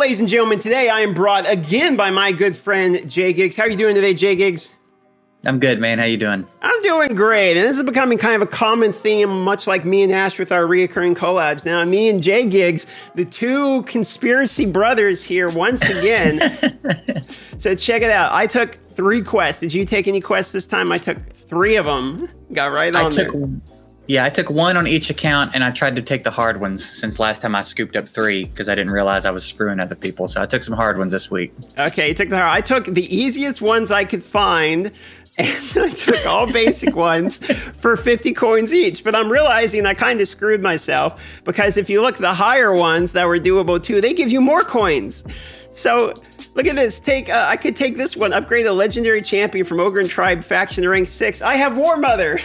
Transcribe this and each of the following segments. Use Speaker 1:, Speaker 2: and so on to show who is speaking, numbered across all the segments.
Speaker 1: ladies and gentlemen, today I am brought again by my good friend, jgigs. How are you doing today, jgigs?
Speaker 2: I'm good, man. How you doing?
Speaker 1: I'm doing great, and this is becoming kind of a common theme, much like me and Ash with our reoccurring collabs. Now, me and jgigs, the two conspiracy brothers here once again. So check it out. I took 3 quests. Did you take any quests this time? I took 3 of them. Got right on there.
Speaker 2: Yeah, I took 1 on each account, and I tried to take the hard ones since last time I scooped up 3 because I didn't realize I was screwing other people. So I took some hard ones this week.
Speaker 1: Okay, you took the hard. I took the easiest ones I could find. And I took all basic ones for 50 coins each. But I'm realizing I kind of screwed myself because if you look at the higher ones that were doable too, they give you more coins. So look at this. I could take this one, upgrade a legendary champion from Ogre and Tribe faction to rank 6. I have War Mother.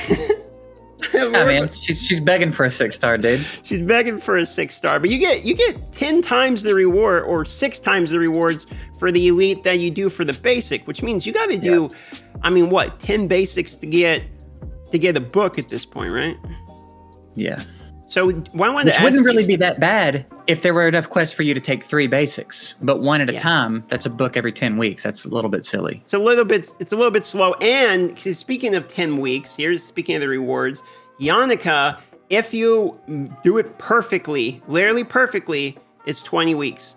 Speaker 2: I mean, she's begging for a 6-star, dude. She's
Speaker 1: begging for a 6-star, but you get 10 times the reward or 6 times the rewards for the elite that you do for the basic, which means you got to do, I mean, what, 10 basics to get a book at this point, right?
Speaker 2: Yeah.
Speaker 1: So
Speaker 2: which wouldn't really be that bad if there were enough quests for you to take 3 basics, but 1 at a time. That's a book every 10 weeks. That's a little bit silly.
Speaker 1: It's a little bit slow. And speaking of 10 weeks, speaking of the rewards, Yannicka, if you do it perfectly, literally perfectly, it's 20 weeks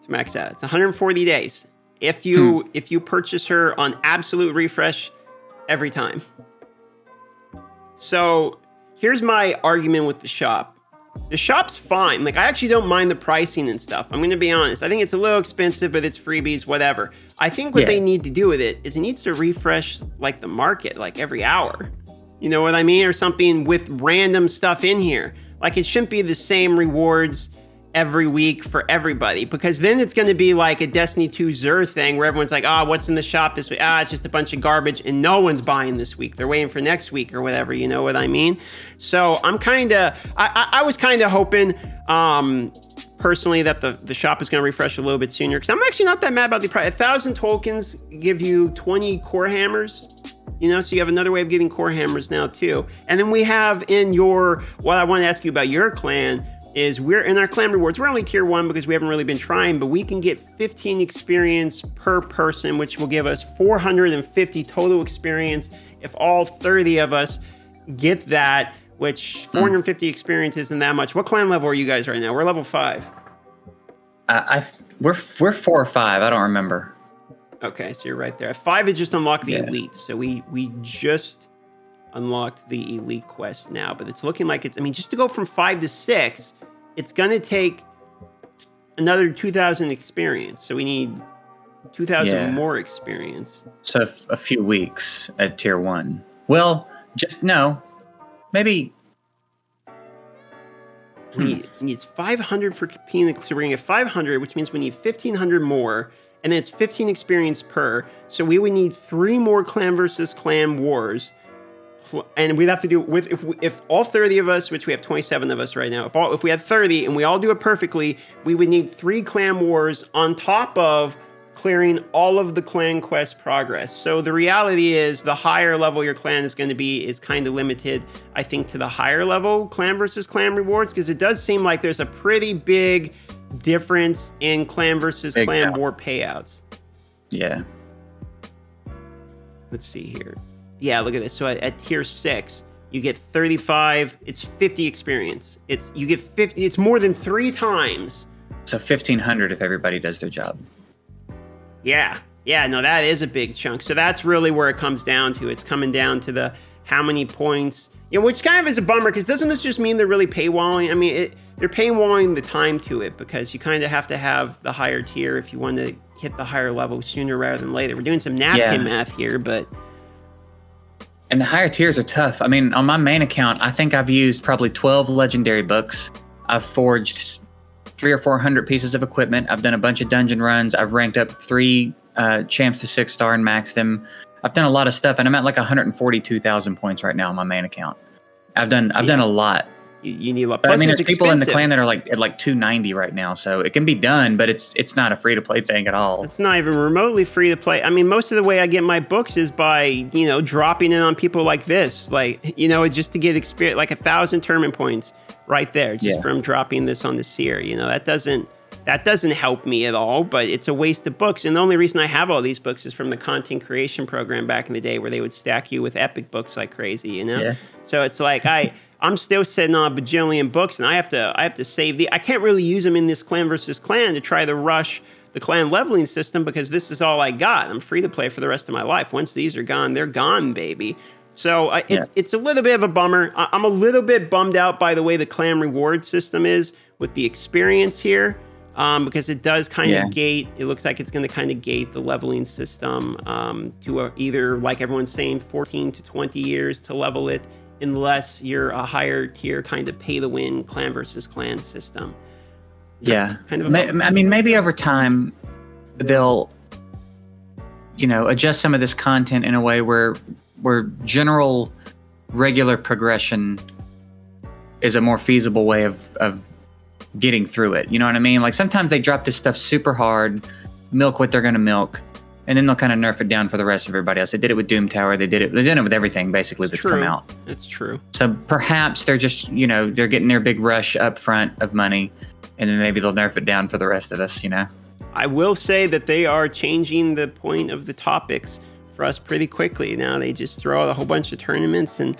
Speaker 1: to max out. It's 140 days if you purchase her on absolute refresh every time. So here's my argument with the shop. The shop's fine. Like, I actually don't mind the pricing and stuff. I'm going to be honest. I think it's a little expensive, but it's freebies, whatever. I think what they need to do with it is it needs to refresh like the market like every hour. You know what I mean? Or something with random stuff in here. Like, it shouldn't be the same rewards every week for everybody, because then it's going to be like a Destiny 2 Xur thing where everyone's like, what's in the shop this week? It's just a bunch of garbage and no one's buying this week. They're waiting for next week or whatever, you know what I mean? So I was kind of hoping personally that the shop is going to refresh a little bit sooner, because I'm actually not that mad about the price. 1,000 tokens give you 20 core hammers. You know, so you have another way of getting core hammers now too. And then we have what I want to ask you about your clan is we're in our clan rewards. We're only tier 1 because we haven't really been trying, but we can get 15 experience per person, which will give us 450 total experience if all 30 of us get that, which 450 experience isn't that much. What clan level are you guys right now? We're level 5.
Speaker 2: We're 4 or 5. I don't remember.
Speaker 1: Okay, so you're right there. 5 is just unlocked the elite. So we just unlocked the elite quest now, but it's looking like just to go from 5 to 6, it's going to take another 2,000 experience. So we need 2,000 more experience.
Speaker 2: So a few weeks at tier 1. Well, maybe.
Speaker 1: We need 500 for Phoenix. So we're going to get 500, which means we need 1,500 more. And then it's 15 experience per. So we would need 3 more clan versus clan wars. And we'd have to do with if all 30 of us, which we have 27 of us right now, if we had 30 and we all do it perfectly, we would need 3 clan wars on top of clearing all of the clan quest progress. So the reality is the higher level your clan is going to be is kind of limited, I think, to the higher level clan versus clan rewards, because it does seem like there's a pretty big difference in clan versus clan war payouts.
Speaker 2: Yeah.
Speaker 1: Let's see here. Yeah, look at this. So at tier 6, you get 35. It's 50 experience. You get 50. It's more than 3 times.
Speaker 2: So 1,500 if everybody does their job.
Speaker 1: Yeah. No, that is a big chunk. So that's really where it comes down to. It's coming down to the how many points. Which kind of is a bummer, because doesn't this just mean they're really paywalling? I mean, they're paywalling the time to it, because you kind of have to have the higher tier if you want to hit the higher level sooner rather than later. We're doing some napkin math here, but.
Speaker 2: And the higher tiers are tough. I mean, on my main account, I think I've used probably 12 legendary books. I've forged 300 or 400 pieces of equipment. I've done a bunch of dungeon runs. I've ranked up 3 champs to 6-star and maxed them. I've done a lot of stuff, and I'm at like 142,000 points right now on my main account. I've done a lot.
Speaker 1: You need a lot.
Speaker 2: But I mean, there's people in the clan that are like at like 290 right now, so it can be done, but it's not a free to play thing at all.
Speaker 1: It's not even remotely free to play. I mean, most of the way I get my books is by dropping in on people like this, like just to get experience, like 1,000 tournament points right there, just from dropping this on the seer. That doesn't that doesn't help me at all, but it's a waste of books. And the only reason I have all these books is from the content creation program back in the day where they would stack you with epic books like crazy, you know?
Speaker 2: Yeah.
Speaker 1: So it's like I'm still sitting on a bajillion books, and I have to save I can't really use them in this clan versus clan to try to rush the clan leveling system because this is all I got. I'm free to play for the rest of my life. Once these are gone, they're gone, baby. So it's a little bit of a bummer. I'm a little bit bummed out by the way the clan reward system is with the experience here, because it does kind of gate. It looks like it's going to kind of gate the leveling system to either, like everyone's saying, 14 to 20 years to level it, unless you're a higher tier kind of pay to win clan versus clan system.
Speaker 2: Yeah.
Speaker 1: Kind of
Speaker 2: I mean, maybe over time they'll, adjust some of this content in a way where general regular progression is a more feasible way of getting through it. You know what I mean? Like sometimes they drop this stuff super hard, milk what they're going to milk, and then they'll kind of nerf it down for the rest of everybody else. They did it with Doom Tower. They did it with everything basically that's come out.
Speaker 1: It's true.
Speaker 2: So perhaps they're just, they're getting their big rush up front of money, and then maybe they'll nerf it down for the rest of us,
Speaker 1: I will say that they are changing the point of the topics for us pretty quickly. Now they just throw out a whole bunch of tournaments, and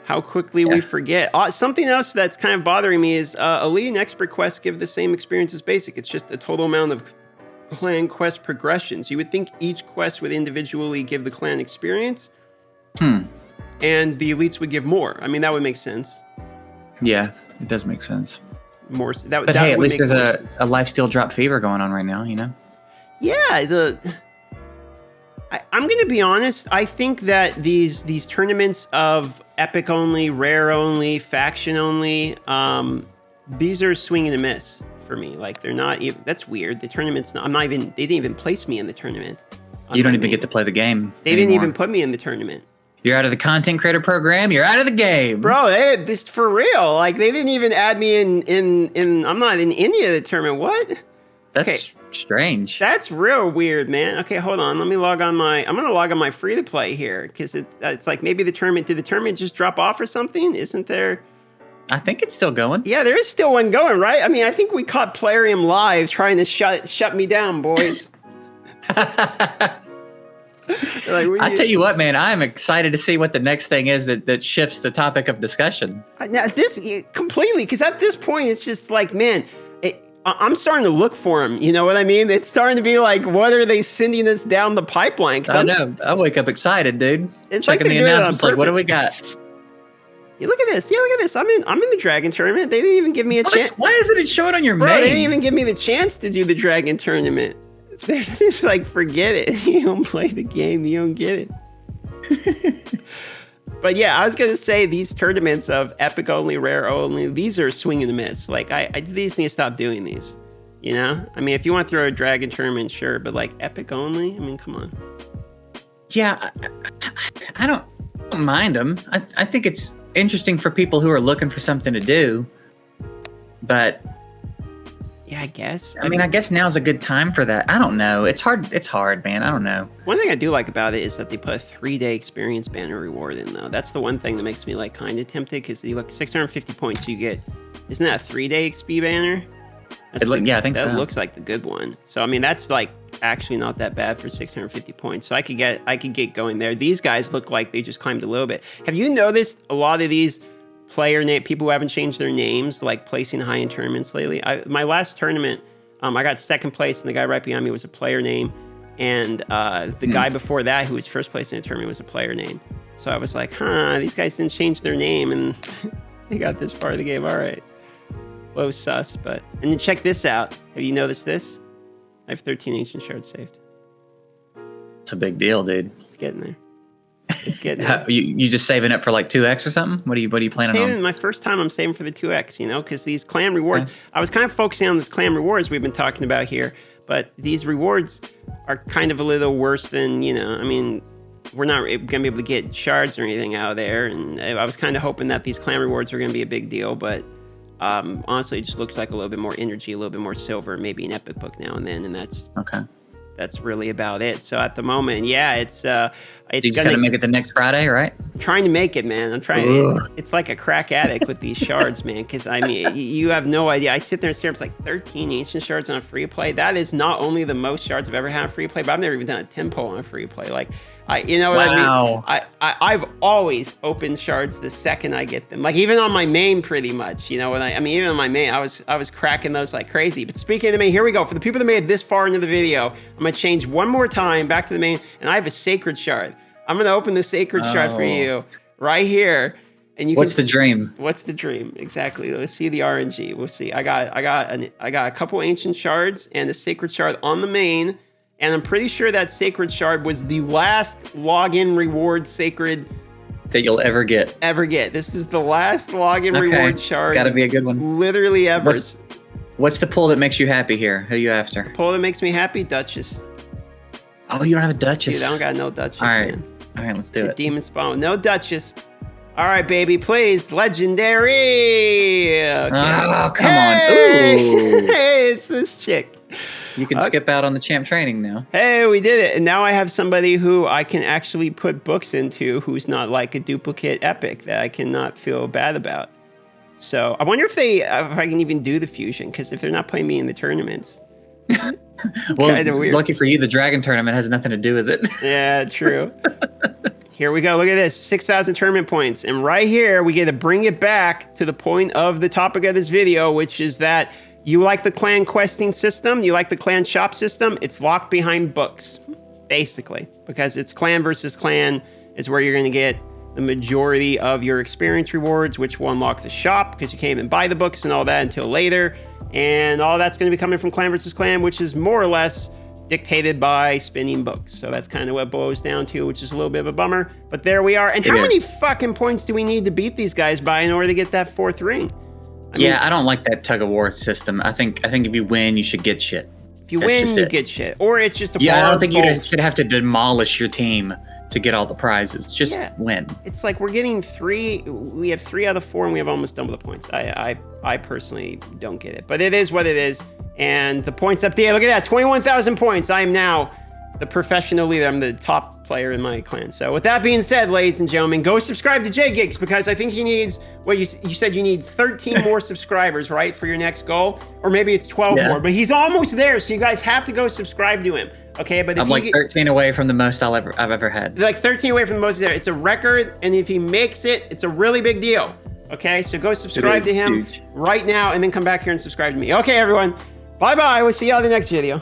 Speaker 1: how quickly we forget. Something else that's kind of bothering me is Elite and Expert quests give the same experience as Basic. It's just a total amount of clan quest progressions. You would think each quest would individually give the clan experience, and the Elites would give more. I mean, that would make sense.
Speaker 2: Yeah, it does make sense.
Speaker 1: More,
Speaker 2: but hey, at least there's a lifesteal drop fever going on right now,
Speaker 1: Yeah, I'm going to be honest. I think that these tournaments of epic only, rare only, faction only, these are swing and a miss for me. Like they're not even, that's weird. The tournament's not, they didn't even place me in the tournament.
Speaker 2: You don't even get to play the game.
Speaker 1: They didn't even put me in the tournament.
Speaker 2: You're out of the content creator program. You're out of the game,
Speaker 1: bro. This for real. Like they didn't even add me in. I'm not in any of the tournament. What?
Speaker 2: That's strange.
Speaker 1: That's real weird, man. Okay, hold on. Let me log on I'm gonna log on my free to play here because it's like maybe did the tournament just drop off or something? Isn't there?
Speaker 2: I think it's still going.
Speaker 1: Yeah, there is still one going, right? I mean, I think we caught Plarium live trying to shut me down, boys.
Speaker 2: I tell you what, man, I'm excited to see what the next thing is that shifts the topic of discussion.
Speaker 1: Now, this completely, because at this point, it's just like, man, I'm starting to look for them. You know what I mean? It's starting to be like, what are they sending us down the pipeline?
Speaker 2: I know. I wake up excited, dude.
Speaker 1: It's
Speaker 2: checking
Speaker 1: like
Speaker 2: the announcements, like, what do we got?
Speaker 1: Yeah, look at this. Yeah, look at this. I'm in the Dragon tournament. They didn't even give me a chance.
Speaker 2: Why isn't it showing on your main?
Speaker 1: They didn't even give me the chance to do the Dragon tournament. They're just like, forget it. You don't play the game. You don't get it. But yeah, I was going to say these tournaments of epic only, rare only, these are swing and a miss. Like, these need to stop doing these. You know? I mean, if you want to throw a Dragon tournament, sure. But like epic only? I mean, come on.
Speaker 2: Yeah, I don't mind them. I think it's interesting for people who are looking for something to do. But
Speaker 1: yeah, I guess.
Speaker 2: I mean, I guess now's a good time for that. I don't know. It's hard, man. I don't know. One
Speaker 1: thing I do like about it is that they put a 3-day experience banner reward in, though. That's the one thing that makes me like kind of tempted, because you look 650 points you get. Isn't that a 3-day XP banner?
Speaker 2: Yeah, I think so.
Speaker 1: That looks like the good one. So I mean, that's like actually not that bad for 650 points. So I could get going there. These guys look like they just climbed a little bit. Have you noticed a lot of these people who haven't changed their names, like placing high in tournaments lately? My last tournament, I got second place, and the guy right behind me was a player name, and the guy before that, who was first place in the tournament, was a player name. So I was like, these guys didn't change their name, and they got this far of the game. All right, low sus. But and then check this out. Have you noticed this? I have 13 ancient shards saved.
Speaker 2: It's a big deal, dude.
Speaker 1: It's getting there. It's getting there.
Speaker 2: You just saving up for like 2x or something? What are you planning on?
Speaker 1: My first time I'm saving for the 2x, because these clan rewards, okay. I was kind of focusing on this clan rewards we've been talking about here, but these rewards are kind of a little worse than, I mean, we're not going to be able to get shards or anything out of there, and I was kind of hoping that these clan rewards were going to be a big deal, but honestly, it just looks like a little bit more energy, a little bit more silver, maybe an epic book now and then, and that's...
Speaker 2: Okay.
Speaker 1: That's really about it. So at the moment, yeah, it's
Speaker 2: You just gotta make it the next Friday, right?
Speaker 1: I'm trying to make it, man. I'm trying to. It's like a crack addict with these shards, man. Because I mean, you have no idea. I sit there and stare. It's like 13 ancient shards on a free play. That is not only the most shards I've ever had on free play, but I've never even done a tempo on a free play. Like, you know what I mean? I've always opened shards the second I get them. Like even on my main, pretty much. You know, when I mean, even on my main, I was cracking those like crazy. But speaking of the main, here we go. For the people that made it this far into the video, I'm gonna change one more time back to the main, and I have a sacred shard. I'm gonna open the sacred shard for you right here, and you.
Speaker 2: What's the dream?
Speaker 1: What's the dream? Exactly. Let's see the RNG. We'll see. I got a couple ancient shards and a sacred shard on the main, and I'm pretty sure that sacred shard was the last login reward sacred
Speaker 2: that you'll ever get.
Speaker 1: This is the last login reward shard.
Speaker 2: It's gotta be a good one.
Speaker 1: Literally ever.
Speaker 2: What's the pull that makes you happy here? Who are you after?
Speaker 1: The pull that makes me happy, Duchess.
Speaker 2: Oh, you don't have a Duchess.
Speaker 1: Dude, I don't got no Duchess.
Speaker 2: All right.
Speaker 1: Man.
Speaker 2: All right, let's do it.
Speaker 1: Demon Spawn. No Duchess. All right, baby. Please. Legendary. Okay.
Speaker 2: Oh, come on. Ooh.
Speaker 1: Hey, it's this chick.
Speaker 2: You can skip out on the champ training now.
Speaker 1: Hey, we did it. And now I have somebody who I can actually put books into who's not like a duplicate epic that I cannot feel bad about. So I wonder if I can even do the fusion, because if they're not playing me in the tournaments.
Speaker 2: Well, lucky for you, the Dragon tournament has nothing to do with it.
Speaker 1: Yeah, true. Here we go. Look at this. 6,000 tournament points. And right here, we get to bring it back to the point of the topic of this video, which is that you like the clan questing system, you like the clan shop system, it's locked behind books, basically. Because it's clan versus clan is where you're going to get the majority of your experience rewards, which will unlock the shop, because you can't even buy the books and all that until later. And all that's going to be coming from clan versus clan, which is more or less dictated by spinning books. So that's kind of what it boils down to, which is a little bit of a bummer. But there we are. And how many fucking points do we need to beat these guys by in order to get that 4th ring? I mean,
Speaker 2: I don't like that tug of war system. I think if you win, you should get shit.
Speaker 1: If you win, you get shit. Or it's just a
Speaker 2: I don't think you should have to demolish your team to get all the prizes. Just win.
Speaker 1: It's like we're getting 3. We have 3 out of 4, and we have almost double the points. I personally don't get it, but it is what it is. And the points up there, look at that, 21,000 points. I am now the professional leader. I'm the top player in my clan. So with that being said, ladies and gentlemen, go subscribe to jgigs, because I think he needs, well, you said you need 13 more subscribers, right, for your next goal? Or maybe it's 12 more, but he's almost there. So you guys have to go subscribe to him. Okay, but if
Speaker 2: I'm like 13 away from the most I've ever had.
Speaker 1: Like 13 away from the most there. It's a record, and if he makes it, it's a really big deal. Okay, so go subscribe to him right now, and then come back here and subscribe to me. Okay, everyone. Bye-bye. We'll see you on the next video.